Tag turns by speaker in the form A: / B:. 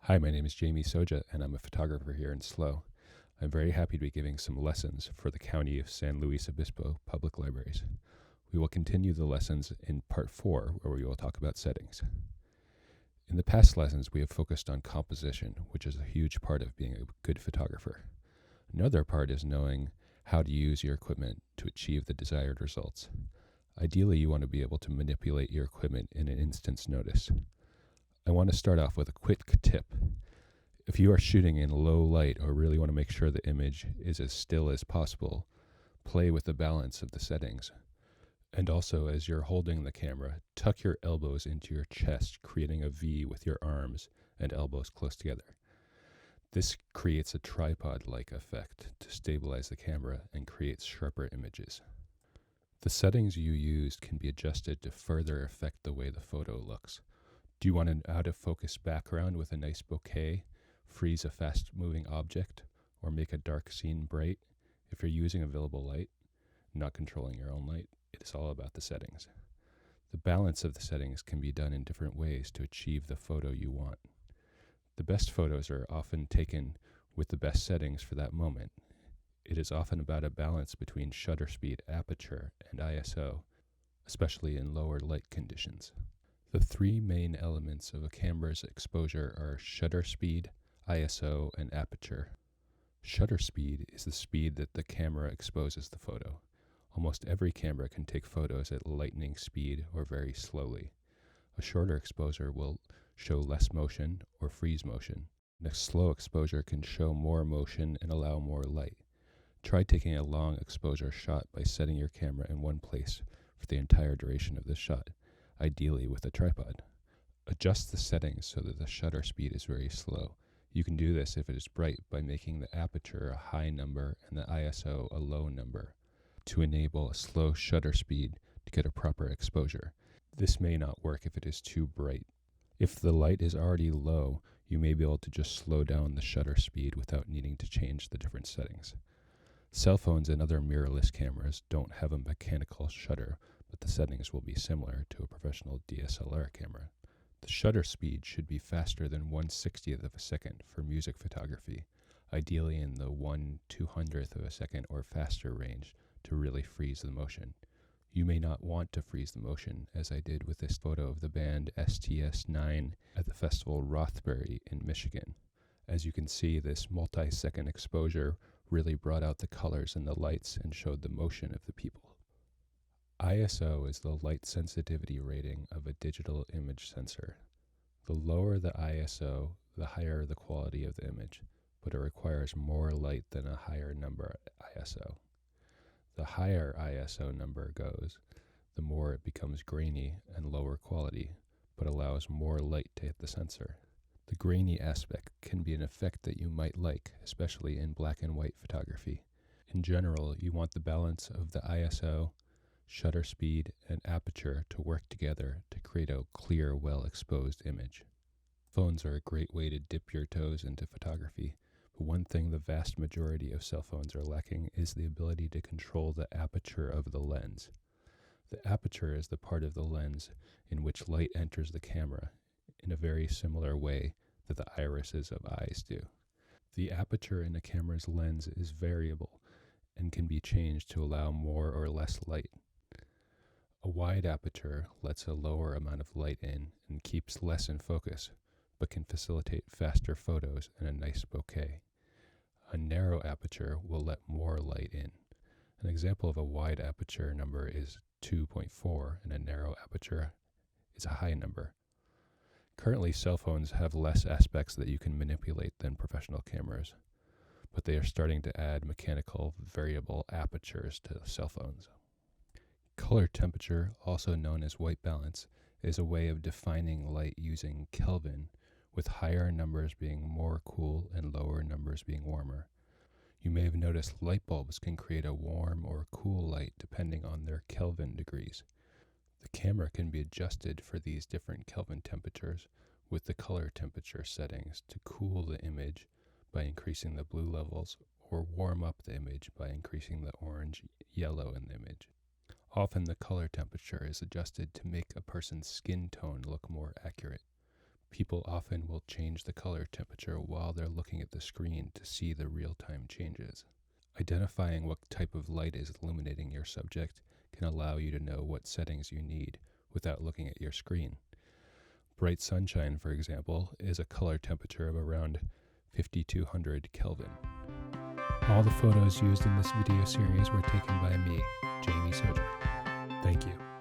A: Hi, my name is Jamie Soja, and I'm a photographer here in SLO. I'm very happy to be giving some lessons for the County of San Luis Obispo Public Libraries. We will continue the lessons in part 4, where we will talk about settings. In the past lessons, we have focused on composition, which is a huge part of being a good photographer. Another part is knowing how to use your equipment to achieve the desired results. Ideally, you want to be able to manipulate your equipment in an instant's notice. I want to start off with a quick tip. If you are shooting in low light or really want to make sure the image is as still as possible, play with the balance of the settings. And also, as you're holding the camera, tuck your elbows into your chest, creating a V with your arms and elbows close together. This creates a tripod-like effect to stabilize the camera and creates sharper images. The settings you used can be adjusted to further affect the way the photo looks. Do you want an out-of-focus background with a nice bokeh, freeze a fast-moving object, or make a dark scene bright? If you're using available light, not controlling your own light, it is all about the settings. The balance of the settings can be done in different ways to achieve the photo you want. The best photos are often taken with the best settings for that moment. It is often about a balance between shutter speed, aperture, and ISO, especially in lower light conditions. The three main elements of a camera's exposure are shutter speed, ISO, and aperture. Shutter speed is the speed that the camera exposes the photo. Almost every camera can take photos at lightning speed or very slowly. A shorter exposure will show less motion or freeze motion. A slow exposure can show more motion and allow more light. Try taking a long exposure shot by setting your camera in one place for the entire duration of the shot, ideally with a tripod. Adjust the settings so that the shutter speed is very slow. You can do this if it is bright by making the aperture a high number and the ISO a low number to enable a slow shutter speed to get a proper exposure. This may not work if it is too bright. If the light is already low, you may be able to just slow down the shutter speed without needing to change the different settings. Cell phones and other mirrorless cameras don't have a mechanical shutter, but the settings will be similar to a professional DSLR camera. The shutter speed should be faster than 1/60th of a second for music photography, ideally in the 1/200th of a second or faster range to really freeze the motion. You may not want to freeze the motion, as I did with this photo of the band STS-9 at the festival Rothbury in Michigan. As you can see, this multi-second exposure really brought out the colors and the lights and showed the motion of the people. ISO is the light sensitivity rating of a digital image sensor. The lower the ISO, the higher the quality of the image, but it requires more light than a higher number ISO. The higher ISO number goes, the more it becomes grainy and lower quality, but allows more light to hit the sensor. The grainy aspect can be an effect that you might like, especially in black and white photography. In general, you want the balance of the ISO, shutter speed, and aperture to work together to create a clear, well-exposed image. Phones are a great way to dip your toes into photography, but one thing the vast majority of cell phones are lacking is the ability to control the aperture of the lens. The aperture is the part of the lens in which light enters the camera in a very similar way that the irises of eyes do. The aperture in a camera's lens is variable and can be changed to allow more or less light. A wide aperture lets a lower amount of light in and keeps less in focus, but can facilitate faster photos and a nice bokeh. A narrow aperture will let more light in. An example of a wide aperture number is 2.4, and a narrow aperture is a high number. Currently, cell phones have less aspects that you can manipulate than professional cameras, but they are starting to add mechanical variable apertures to cell phones. Color temperature, also known as white balance, is a way of defining light using Kelvin, with higher numbers being more cool and lower numbers being warmer. You may have noticed light bulbs can create a warm or cool light depending on their Kelvin degrees. The camera can be adjusted for these different Kelvin temperatures with the color temperature settings to cool the image by increasing the blue levels or warm up the image by increasing the orange, yellow in the image. Often the color temperature is adjusted to make a person's skin tone look more accurate. People often will change the color temperature while they're looking at the screen to see the real-time changes. Identifying what type of light is illuminating your subject can allow you to know what settings you need without looking at your screen. Bright sunshine, for example, is a color temperature of around 5200 Kelvin. All the photos used in this video series were taken by me, Jamie Soja. Thank you.